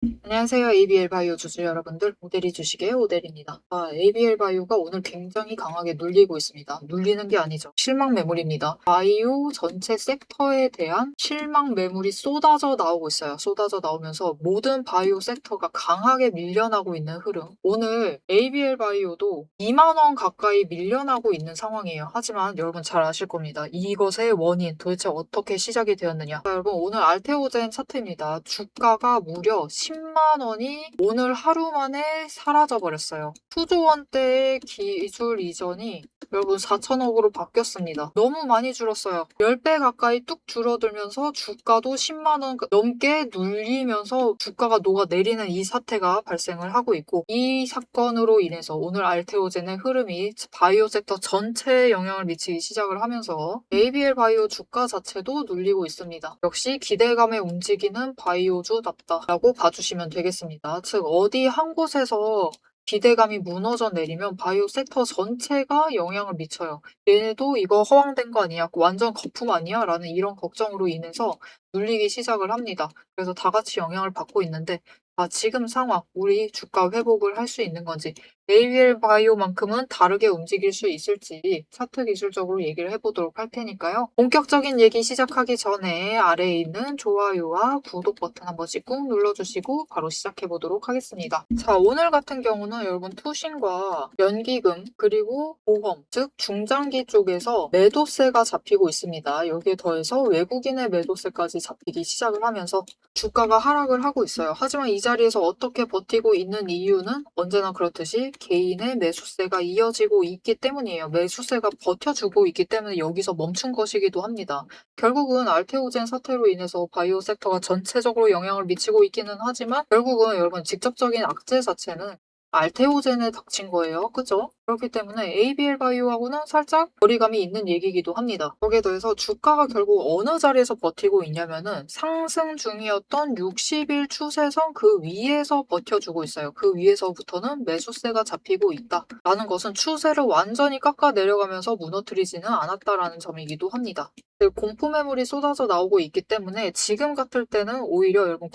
안녕하세요. ABL 바이오 주주 여러분들, 오데리 주식의 오데리입니다. ABL 바이오가 오늘 굉장히 강하게 눌리고 있습니다. 눌리는 게 아니죠. 실망 매물입니다. 바이오 전체 섹터에 대한 실망 매물이 쏟아져 나오고 있어요. 쏟아져 나오면서 모든 바이오 섹터가 강하게 밀려나고 있는 흐름. 오늘 ABL 바이오도 2만 원 가까이 밀려나고 있는 상황이에요. 하지만 여러분 잘 아실 겁니다. 이것의 원인 도대체 어떻게 시작이 되었느냐. 여러분 오늘 알테오젠 차트입니다. 주가가 무려 10만 원이 오늘 하루 만에 사라져 버렸어요. 9조 원대의 기술 이전이 여러분 4천억으로 바뀌었습니다. 너무 많이 줄었어요. 10배 가까이 뚝 줄어들면서 주가도 10만 원 넘게 눌리면서 주가가 녹아내리는 이 사태가 발생을 하고 있고, 이 사건으로 인해서 오늘 알테오젠의 흐름이 바이오 섹터 전체에 영향을 미치기 시작을 하면서 ABL 바이오 주가 자체도 눌리고 있습니다. 역시 기대감에 움직이는 바이오주답다라고 봐주시면 되겠습니다. 즉 어디 한 곳에서 기대감이 무너져 내리면 바이오 섹터 전체가 영향을 미쳐요. 얘네도 이거 허황된 거 아니야? 완전 거품 아니야? 라는 이런 걱정으로 인해서 눌리기 시작을 합니다. 그래서 다 같이 영향을 받고 있는데, 지금 상황, 우리 주가 회복을 할 수 있는 건지, ABL 바이오만큼은 다르게 움직일 수 있을지 차트 기술적으로 얘기를 해보도록 할 테니까요. 본격적인 얘기 시작하기 전에 아래에 있는 좋아요와 구독 버튼 한 번씩 꾹 눌러주시고 바로 시작해보도록 하겠습니다. 자, 오늘 같은 경우는 여러분 투신과 연기금 그리고 보험, 즉 중장기 쪽에서 매도세가 잡히고 있습니다. 여기에 더해서 외국인의 매도세까지 잡히기 시작을 하면서 주가가 하락을 하고 있어요. 하지만 이 자리에서 어떻게 버티고 있는 이유는 언제나 그렇듯이 개인의 매수세가 이어지고 있기 때문이에요. 매수세가 버텨주고 있기 때문에 여기서 멈춘 것이기도 합니다. 결국은 알테오젠 사태로 인해서 바이오 섹터가 전체적으로 영향을 미치고 있기는 하지만 결국은 여러분 직접적인 악재 자체는 알테오젠에 닥친 거예요. 그죠? 그렇기 때문에 ABL 바이오하고는 살짝 거리감이 있는 얘기이기도 합니다. 거기에 더해서 주가가 결국 어느 자리에서 버티고 있냐면은 상승 중이었던 60일 추세선 그 위에서 버텨주고 있어요. 그 위에서부터는 매수세가 잡히고 있다라는 것은 추세를 완전히 깎아 내려가면서 무너뜨리지는 않았다라는 점이기도 합니다. 공포 매물이 쏟아져 나오고 있기 때문에 지금 같을 때는 오히려 여러분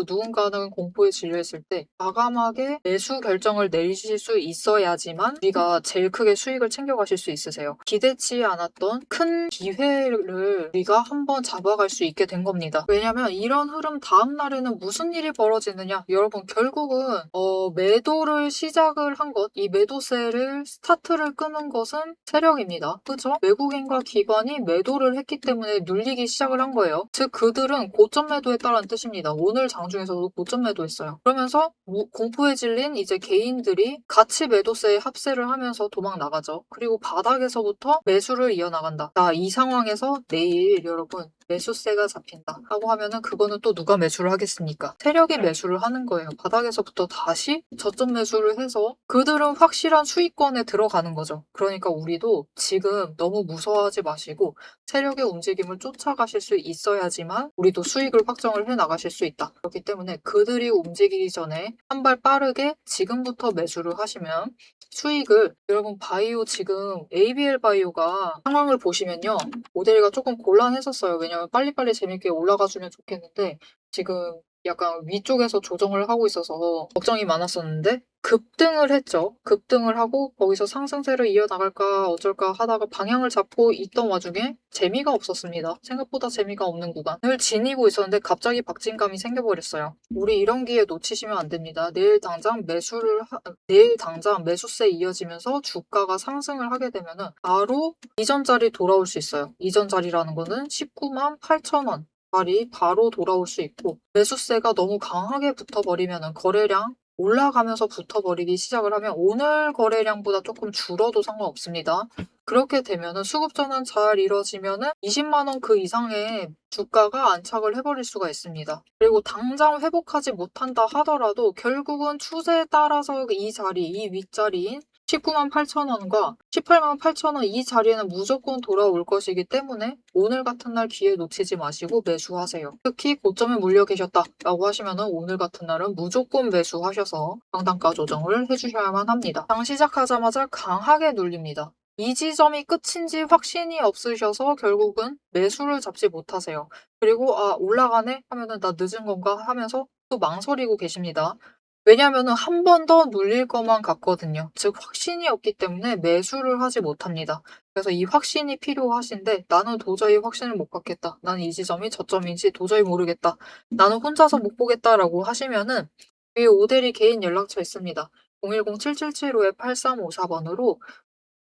누군가는 공포에 질려있을 때 과감하게 매수 결정을 내리실 수 있어야지만 우리가 제일 크게 수익을 챙겨가실 수 있으세요. 기대치 않았던 큰 기회를 우리가 한번 잡아갈 수 있게 된 겁니다. 왜냐면 이런 흐름 다음 날에는 무슨 일이 벌어지느냐? 여러분 결국은 매도를 시작을 한 것, 이 매도세를 스타트를 끄는 것은 세력입니다. 그죠? 외국인과 기관이 매도를 했기 때문에 눌리기 시작을 한 거예요. 즉 그들은 고점 매도했다는 뜻입니다. 오늘 장중에서도 고점 매도했어요. 그러면서 공포에 질린 이제 개인들이 같이 매도세에 합세를 하면서 도망 나가죠. 그리고 바닥에서부터 매수를 이어나간다. 자, 이 상황에서 내일 여러분 매수세가 잡힌다 하고 하면은 그거는 또 누가 매수를 하겠습니까? 세력이 매수를 하는 거예요. 바닥에서부터 다시 저점 매수를 해서 그들은 확실한 수익권에 들어가는 거죠. 그러니까 우리도 지금 너무 무서워하지 마시고 세력의 움직임을 쫓아가실 수 있어야지만 우리도 수익을 확정을 해 나가실 수 있다. 그렇기 때문에 그들이 움직이기 전에 한 발 빠르게 지금부터 매수를 하시면 수익을, 여러분 바이오 지금 ABL 바이오가 상황을 보시면요. 모델가 조금 곤란했었어요. 왜냐면 빨리빨리 재밌게 올라가주면 좋겠는데 지금 약간 위쪽에서 조정을 하고 있어서 걱정이 많았었는데 급등을 했죠. 급등을 하고 거기서 상승세를 이어나갈까 어쩔까 하다가 방향을 잡고 있던 와중에 재미가 없었습니다. 생각보다 재미가 없는 구간을 지니고 있었는데 갑자기 박진감이 생겨버렸어요. 우리 이런 기회 놓치시면 안 됩니다. 내일 당장 매수세 이어지면서 주가가 상승을 하게 되면은 바로 이전 자리 돌아올 수 있어요. 이전 자리라는 거는 19만 8천 원. 자리 바로 돌아올 수 있고 매수세가 너무 강하게 붙어버리면 거래량 올라가면서 붙어버리기 시작을 하면 오늘 거래량보다 조금 줄어도 상관없습니다. 그렇게 되면은 수급 전환 잘 이루어지면은 20만 원 그 이상의 주가가 안착을 해버릴 수가 있습니다. 그리고 당장 회복하지 못한다 하더라도 결국은 추세에 따라서 이 윗자리인 19만 8천 원과 18만 8천 원 이 자리에는 무조건 돌아올 것이기 때문에 오늘 같은 날 기회 놓치지 마시고 매수하세요. 특히 고점에 물려 계셨다라고 하시면은 오늘 같은 날은 무조건 매수하셔서 상단가 조정을 해주셔야만 합니다. 장 시작하자마자 강하게 눌립니다. 이 지점이 끝인지 확신이 없으셔서 결국은 매수를 잡지 못하세요. 그리고 올라가네 하면은 나 늦은 건가 하면서 또 망설이고 계십니다. 왜냐하면은 한 번 더 눌릴 것만 같거든요. 즉 확신이 없기 때문에 매수를 하지 못합니다. 그래서 이 확신이 필요하신데 나는 도저히 확신을 못 갖겠다. 나는 이 지점이 저점인지 도저히 모르겠다. 나는 혼자서 못 보겠다라고 하시면은 위에 오대리 개인 연락처 있습니다. 010-7775-8354번으로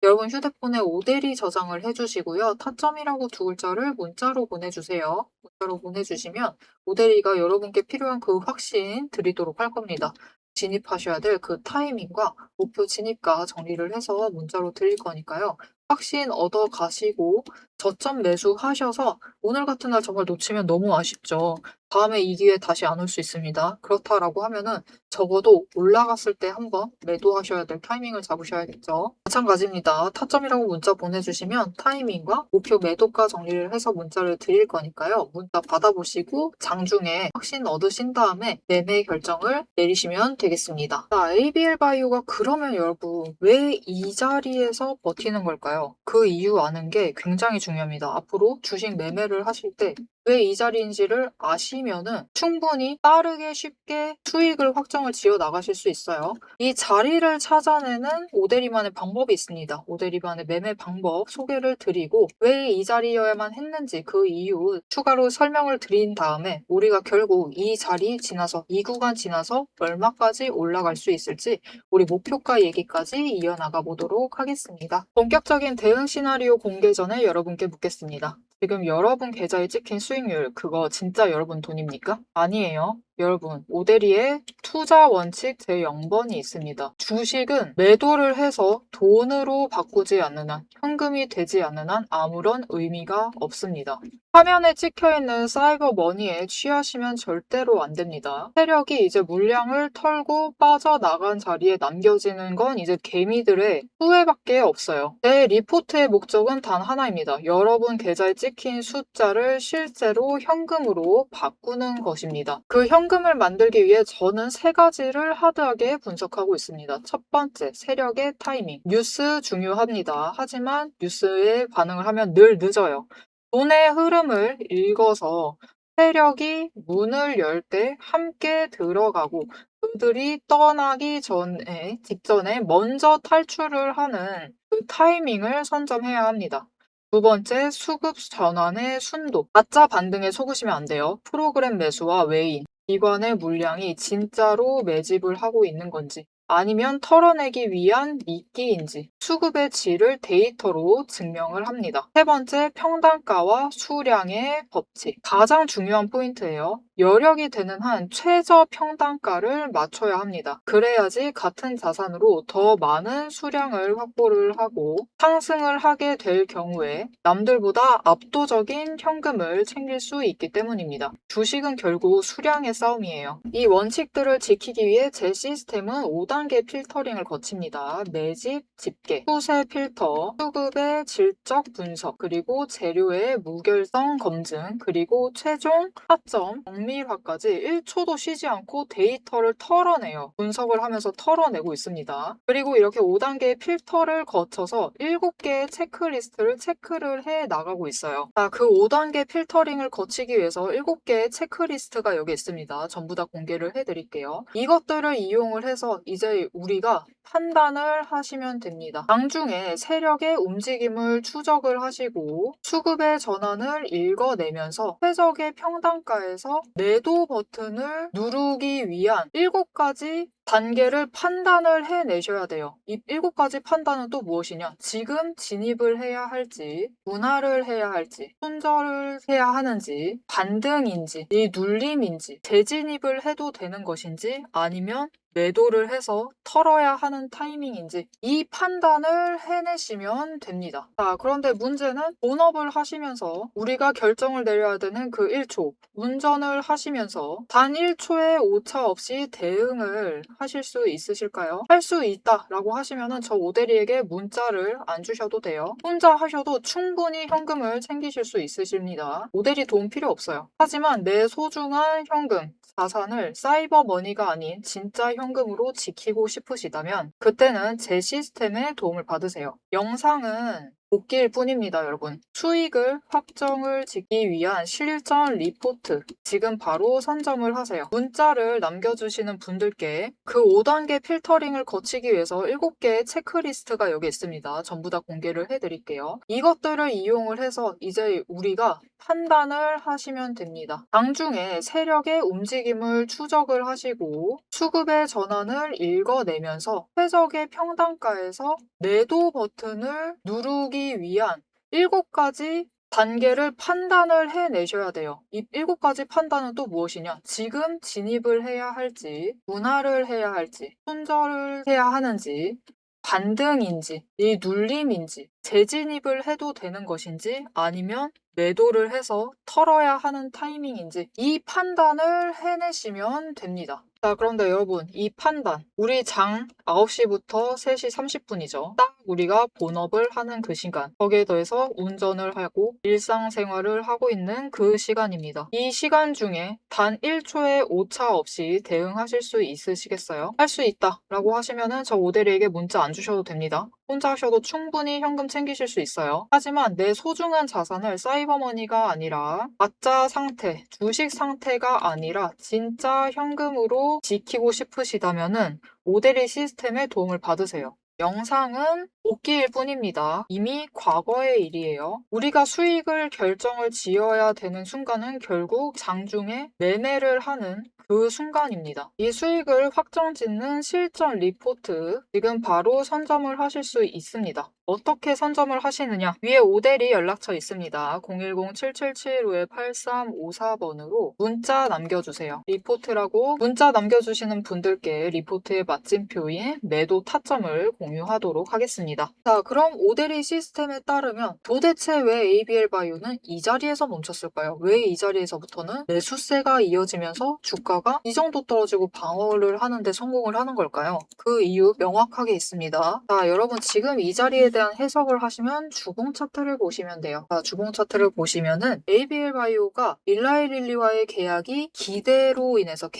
여러분 휴대폰에 오대리 저장을 해주시고요. 타점이라고 두 글자를 문자로 보내주세요. 문자로 보내주시면 오대리가 여러분께 필요한 그 확신 드리도록 할 겁니다. 진입하셔야 될 그 타이밍과 목표 진입가 정리를 해서 문자로 드릴 거니까요. 확신 얻어 가시고 저점 매수하셔서 오늘 같은 날 정말 놓치면 너무 아쉽죠. 다음에 이 기회 다시 안 올 수 있습니다. 그렇다라고 하면은 적어도 올라갔을 때 한번 매도하셔야 될 타이밍을 잡으셔야겠죠. 마찬가지입니다. 타점이라고 문자 보내주시면 타이밍과 목표 매도가 정리를 해서 문자를 드릴 거니까요. 문자 받아보시고 장중에 확신 얻으신 다음에 매매 결정을 내리시면 되겠습니다. 자, ABL 바이오가 그러면 여러분 왜 이 자리에서 버티는 걸까요? 그 이유 아는 게 굉장히 중요합니다. 앞으로 주식 매매를 하실 때 왜 이 자리인지를 아시면은 충분히 빠르게 쉽게 수익을 확정을 지어 나가실 수 있어요. 이 자리를 찾아내는 오대리만의 방법이 있습니다. 오대리만의 매매 방법 소개를 드리고 왜 이 자리여야만 했는지 그 이유 추가로 설명을 드린 다음에 우리가 결국 이 자리 지나서 이 구간 지나서 얼마까지 올라갈 수 있을지 우리 목표가 얘기까지 이어나가 보도록 하겠습니다. 본격적인 대응 시나리오 공개 전에 여러분께 묻겠습니다. 지금 여러분 계좌에 찍힌 수익률 그거 진짜 여러분 돈입니까? 아니에요. 여러분, 오대리의 투자 원칙 제0번이 있습니다. 주식은 매도를 해서 돈으로 바꾸지 않는 한, 현금이 되지 않는 한 아무런 의미가 없습니다. 화면에 찍혀있는 사이버 머니에 취하시면 절대로 안 됩니다. 세력이 이제 물량을 털고 빠져나간 자리에 남겨지는 건 이제 개미들의 후회밖에 없어요. 제 리포트의 목적은 단 하나입니다. 여러분 계좌에 찍힌 숫자를 실제로 현금으로 바꾸는 것입니다. 그 현금을 만들기 위해 저는 세 가지를 하드하게 분석하고 있습니다. 첫 번째, 세력의 타이밍. 뉴스 중요합니다. 하지만 뉴스에 반응을 하면 늘 늦어요. 돈의 흐름을 읽어서 세력이 문을 열 때 함께 들어가고 그들이 떠나기 직전에 먼저 탈출을 하는 그 타이밍을 선점해야 합니다. 두 번째, 수급 전환의 순도. 가짜 반등에 속으시면 안 돼요. 프로그램 매수와 외인, 기관의 물량이 진짜로 매집을 하고 있는 건지 아니면 털어내기 위한 미끼인지 수급의 질을 데이터로 증명을 합니다. 세 번째, 평단가와 수량의 법칙. 가장 중요한 포인트예요. 여력이 되는 한 최저 평단가를 맞춰야 합니다. 그래야지 같은 자산으로 더 많은 수량을 확보를 하고 상승을 하게 될 경우에 남들보다 압도적인 현금을 챙길 수 있기 때문입니다. 주식은 결국 수량의 싸움이에요. 이 원칙들을 지키기 위해 제 시스템은 5단계 필터링을 거칩니다. 매집, 집계, 수세 필터, 수급의 질적 분석, 그리고 재료의 무결성 검증, 그리고 최종 타점, 정밀화까지 1초도 쉬지 않고 데이터를 털어내요. 분석을 하면서 털어내고 있습니다. 그리고 이렇게 5단계의 필터를 거쳐서 7개의 체크리스트를 체크를 해 나가고 있어요. 자, 그 5단계 필터링을 거치기 위해서 7개의 체크리스트가 여기 있습니다. 전부 다 공개를 해드릴게요. 이것들을 이용을 해서 이제 우리가 판단을 하시면 됩니다. 장중에 세력의 움직임을 추적을 하시고 수급의 전환을 읽어내면서 최적의 평단가에서 매도 버튼을 누르기 위한 7가지 단계를 판단을 해내셔야 돼요. 이 7가지 판단은 또 무엇이냐? 지금 진입을 해야 할지, 분할을 해야 할지, 손절을 해야 하는지, 반등인지, 이 눌림인지, 재진입을 해도 되는 것인지, 아니면 매도를 해서 털어야 하는 타이밍인지 이 판단을 해내시면 됩니다. 자, 그런데 문제는 본업을 하시면서 우리가 결정을 내려야 되는 그 1초, 운전을 하시면서 단 1초의 오차 없이 대응을 하실 수 있으실까요? 할 수 있다라고 하시면은 저 오대리에게 문자를 안 주셔도 돼요. 혼자 하셔도 충분히 현금을 챙기실 수 있으십니다. 오대리 도움 필요 없어요. 하지만 내 소중한 현금, 자산을 사이버 머니가 아닌 진짜 현금으로 지키고 싶으시다면 그때는 제 시스템의 도움을 받으세요. 영상은 복귀일 뿐입니다, 여러분. 수익을 확정을 짓기 위한 실전 리포트 지금 바로 선점을 하세요. 문자를 남겨주시는 분들께 그 5단계 필터링을 거치기 위해서 7개의 체크리스트가 여기 있습니다. 전부 다 공개를 해드릴게요. 이것들을 이용을 해서 이제 우리가 판단을 하시면 됩니다. 장중에 세력의 움직임을 추적을 하시고 수급의 전환을 읽어내면서 최적의 평단가에서 매도 버튼을 누르기 위한 7가지 단계를 판단을 해내셔야 돼요. 이 7가지 판단은 또 무엇이냐? 지금 진입을 해야 할지, 분할을 해야 할지, 손절을 해야 하는지, 반등인지, 이 눌림인지, 재진입을 해도 되는 것인지, 아니면 매도를 해서 털어야 하는 타이밍인지 이 판단을 해내시면 됩니다. 자, 그런데 여러분, 이 판단, 우리 장 9시부터 3시 30분이죠. 딱 우리가 본업을 하는 그 시간, 거기에 더해서 운전을 하고 일상생활을 하고 있는 그 시간입니다. 이 시간 중에 단 1초의 오차 없이 대응하실 수 있으시겠어요? 할 수 있다 라고 하시면은 저 오대리에게 문자 안 주셔도 됩니다. 혼자 하셔도 충분히 현금 챙기실 수 있어요. 하지만 내 소중한 자산을 사이버머니가 아니라 가짜 상태, 주식 상태가 아니라 진짜 현금으로 지키고 싶으시다면은 오대리 시스템의 도움을 받으세요. 영상은 복귀일 뿐입니다. 이미 과거의 일이에요. 우리가 수익을 결정을 지어야 되는 순간은 결국 장중에 매매를 하는 그 순간입니다. 이 수익을 확정짓는 실전 리포트 지금 바로 선점을 하실 수 있습니다. 어떻게 선점을 하시느냐? 위에 오대리 연락처 있습니다. 010-7752-8354번으로 문자 남겨주세요. 리포트라고 문자 남겨주시는 분들께 리포트의 마침표인 매도 타점을 공유하도록 하겠습니다. 자, 그럼 오대리 시스템에 따르면 도대체 왜 ABL 바이오는 이 자리에서 멈췄을까요? 왜 이 자리에서부터는 매수세가 이어지면서 주가가 이 정도 떨어지고 방어를 하는데 성공을 하는 걸까요? 그 이유 명확하게 있습니다. 자, 여러분 지금 이 자리에 대한 해석을 하시면 주봉 차트를 보시면 돼요. 자, 주봉 차트를 보시면은 ABL 바이오가 일라이릴리와의 계약 기대로 인해서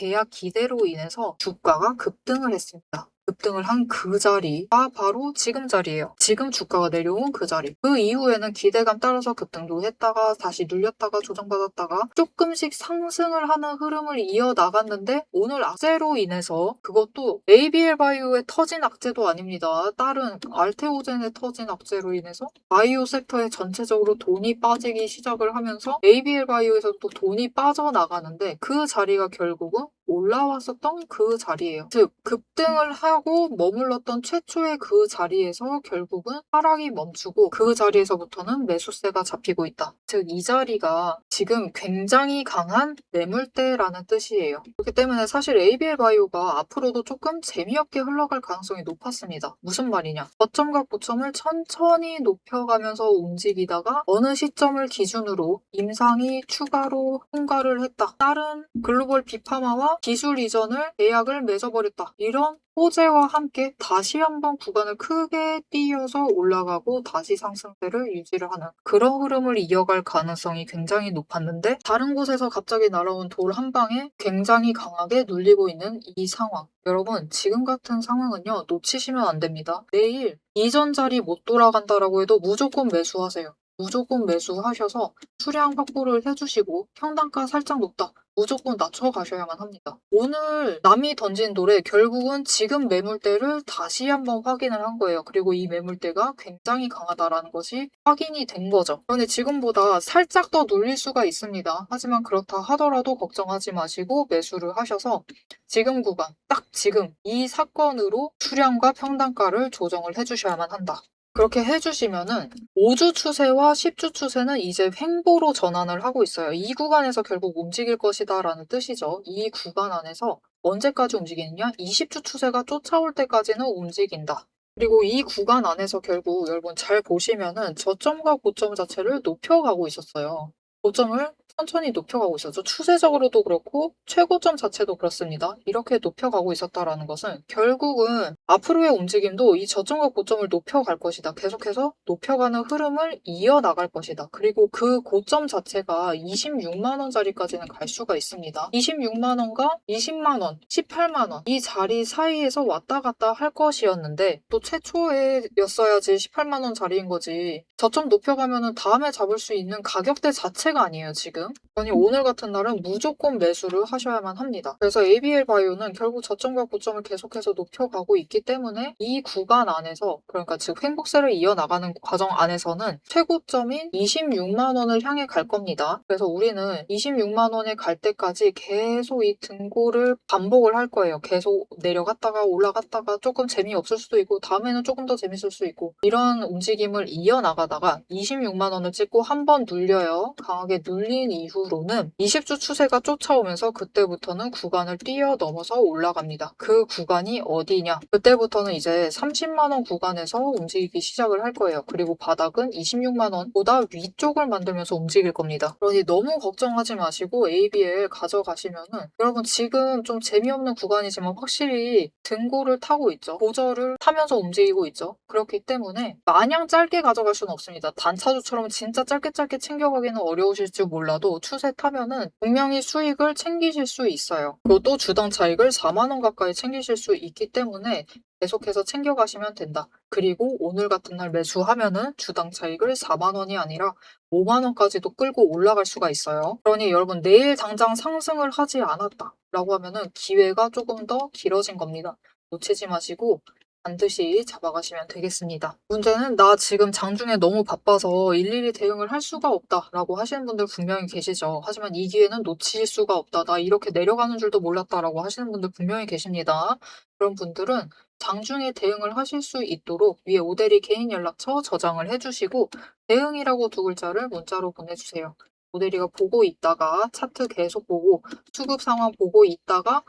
주가가 급등을 했습니다. 급등을 한 그 자리가 바로 지금 자리예요. 지금 주가가 내려온 그 자리. 그 이후에는 기대감 따라서 급등도 했다가 다시 눌렸다가 조정받았다가 조금씩 상승을 하는 흐름을 이어나갔는데 오늘 악재로 인해서 그것도 ABL 바이오의 터진 악재도 아닙니다. 다른 알테오젠의 터진 악재로 인해서 바이오 섹터에 전체적으로 돈이 빠지기 시작을 하면서 ABL 바이오에서 또 돈이 빠져나가는데 그 자리가 결국은 올라왔었던 그 자리예요. 즉 급등을 하고 머물렀던 최초의 그 자리에서 결국은 하락이 멈추고 그 자리에서부터는 매수세가 잡히고 있다. 즉 이 자리가 지금 굉장히 강한 매물대라는 뜻이에요. 그렇기 때문에 사실 ABL 바이오가 앞으로도 조금 재미없게 흘러갈 가능성이 높았습니다. 무슨 말이냐? 저점과 고점을 천천히 높여가면서 움직이다가 어느 시점을 기준으로 임상이 추가로 통과를 했다. 다른 글로벌 빅파마와 기술 이전을 계약을 맺어버렸다. 이런 호재와 함께 다시 한번 구간을 크게 뛰어서 올라가고 다시 상승세를 유지를 하는 그런 흐름을 이어갈 가능성이 굉장히 높았는데 다른 곳에서 갑자기 날아온 돌 한 방에 굉장히 강하게 눌리고 있는 이 상황. 여러분 지금 같은 상황은요 놓치시면 안 됩니다. 내일 이전 자리 못 돌아간다라고 해도 무조건 매수하세요. 무조건 매수하셔서 수량 확보를 해주시고 평단가 살짝 높다. 무조건 낮춰가셔야만 합니다. 오늘 남이 던진 돌에 결국은 지금 매물대를 다시 한번 확인을 한 거예요. 그리고 이 매물대가 굉장히 강하다라는 것이 확인이 된 거죠. 그런데 지금보다 살짝 더 눌릴 수가 있습니다. 하지만 그렇다 하더라도 걱정하지 마시고 매수를 하셔서 지금 구간, 딱 지금 이 사건으로 수량과 평단가를 조정을 해주셔야만 한다. 그렇게 해주시면은 5주 추세와 10주 추세는 이제 횡보로 전환을 하고 있어요. 이 구간에서 결국 움직일 것이다 라는 뜻이죠. 이 구간 안에서 언제까지 움직이느냐? 20주 추세가 쫓아올 때까지는 움직인다. 그리고 이 구간 안에서 결국 여러분 잘 보시면은 저점과 고점 자체를 높여가고 있었어요. 고점을 천천히 높여가고 있었죠. 추세적으로도 그렇고 최고점 자체도 그렇습니다. 이렇게 높여가고 있었다라는 것은 결국은 앞으로의 움직임도 이 저점과 고점을 높여갈 것이다. 계속해서 높여가는 흐름을 이어나갈 것이다. 그리고 그 고점 자체가 26만 원짜리까지는 갈 수가 있습니다. 26만 원과 20만 원, 18만 원 이 자리 사이에서 왔다 갔다 할 것이었는데 또 최초에였어야지 18만 원 자리인 거지. 저점 높여가면은 다음에 잡을 수 있는 가격대 자체가 아니에요, 지금. 아니, 오늘 같은 날은 무조건 매수를 하셔야만 합니다. 그래서 ABL 바이오는 결국 저점과 고점을 계속해서 높여가고 있기 때문에 이 구간 안에서, 그러니까 즉 횡복세를 이어나가는 과정 안에서는 최고점인 26만 원을 향해 갈 겁니다. 그래서 우리는 26만 원에 갈 때까지 계속 이 등고를 반복을 할 거예요. 계속 내려갔다가 올라갔다가 조금 재미없을 수도 있고 다음에는 조금 더 재밌을 수 있고 이런 움직임을 이어나가다가 26만 원을 찍고 한 번 눌려요. 강하게 눌린 이후로는 20주 추세가 쫓아오면서 그때부터는 구간을 뛰어넘어서 올라갑니다. 그 구간이 어디냐? 그때부터는 이제 30만 원 구간에서 움직이기 시작을 할 거예요. 그리고 바닥은 26만 원보다 위쪽을 만들면서 움직일 겁니다. 그러니 너무 걱정하지 마시고 ABL 가져가시면은 여러분 지금 좀 재미없는 구간이지만 확실히 등고를 타고 있죠. 고저를 타면서 움직이고 있죠. 그렇기 때문에 마냥 짧게 가져갈 수는 없습니다. 단차주처럼 진짜 짧게 챙겨가기는 어려우실지 몰라도 추세 타면은 분명히 수익을 챙기실 수 있어요. 그리고 또 주당 차익을 4만 원 가까이 챙기실 수 있기 때문에 계속해서 챙겨가시면 된다. 그리고 오늘 같은 날 매수하면은 주당 차익을 4만 원이 아니라 5만 원까지도 끌고 올라갈 수가 있어요. 그러니 여러분 내일 당장 상승을 하지 않았다 라고 하면은 기회가 조금 더 길어진 겁니다. 놓치지 마시고 반드시 잡아가시면 되겠습니다. 문제는 나 지금 장중에 너무 바빠서 일일이 대응을 할 수가 없다 라고 하시는 분들 분명히 계시죠. 하지만 이 기회는 놓칠 수가 없다. 나 이렇게 내려가는 줄도 몰랐다 라고 하시는 분들 분명히 계십니다. 그런 분들은 장중에 대응을 하실 수 있도록 위에 오대리 개인 연락처 저장을 해주시고 대응이라고 두 글자를 문자로 보내주세요. 오대리가 보고 있다가 차트 계속 보고 수급 상황 보고 있다가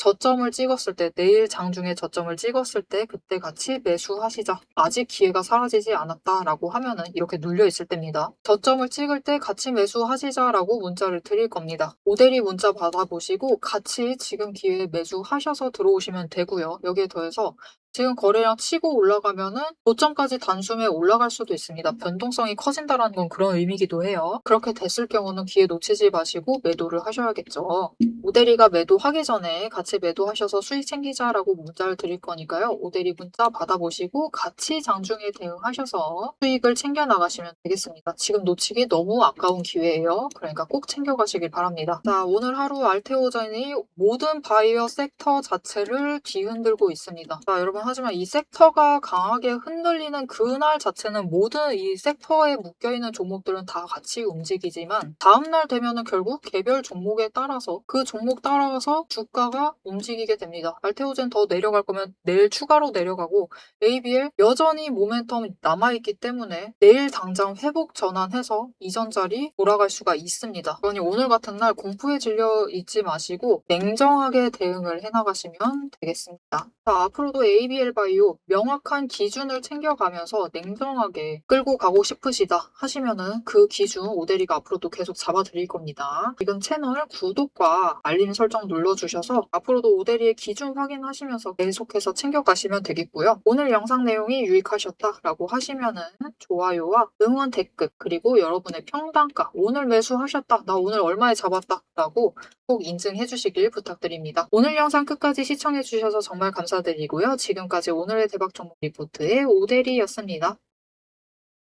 저점을 찍었을 때, 내일 장중에 저점을 찍었을 때 그때 같이 매수하시자. 아직 기회가 사라지지 않았다라고 하면은 이렇게 눌려 있을 때입니다. 저점을 찍을 때 같이 매수하시자라고 문자를 드릴 겁니다. 오대리 문자 받아보시고 같이 지금 기회에 매수하셔서 들어오시면 되고요. 여기에 더해서 지금 거래량 치고 올라가면은 고점까지 단숨에 올라갈 수도 있습니다. 변동성이 커진다라는 건 그런 의미이기도 해요. 그렇게 됐을 경우는 기회 놓치지 마시고 매도를 하셔야겠죠. 오대리가 매도하기 전에 같이 매도하셔서 수익 챙기자라고 문자를 드릴 거니까요. 오대리 문자 받아보시고 같이 장중에 대응하셔서 수익을 챙겨 나가시면 되겠습니다. 지금 놓치기 너무 아까운 기회예요. 그러니까 꼭 챙겨가시길 바랍니다. 자, 오늘 하루 알테오전이 모든 바이오 섹터 자체를 뒤흔들고 있습니다. 자, 여러분 하지만 이 섹터가 강하게 흔들리는 그날 자체는 모든 이 섹터에 묶여있는 종목들은 다 같이 움직이지만 다음날 되면은 결국 개별 종목에 따라서 그 종목 따라서 주가가 움직이게 됩니다. 알테오젠 더 내려갈 거면 내일 추가로 내려가고 ABL 여전히 모멘텀 남아있기 때문에 내일 당장 회복 전환해서 이전 자리 돌아갈 수가 있습니다. 그러니 오늘 같은 날 공포에 질려 있지 마시고 냉정하게 대응을 해나가시면 되겠습니다. 자, 앞으로도 ABL 바이오 명확한 기준을 챙겨가면서 냉정하게 끌고 가고 싶으시다 하시면은 그 기준 오대리가 앞으로도 계속 잡아드릴 겁니다. 지금 채널 구독과 알림 설정 눌러주셔서 앞으로도 오대리의 기준 확인하시면서 계속해서 챙겨가시면 되겠고요. 오늘 영상 내용이 유익하셨다라고 하시면은 좋아요와 응원 댓글 그리고 여러분의 평단가 오늘 매수하셨다 나 오늘 얼마에 잡았다 라고 꼭 인증해 주시길 부탁드립니다. 오늘 영상 끝까지 시청해 주셔서 정말 감사드리고요. 지금까지 오늘의 대박 종목 리포트의 오대리였습니다.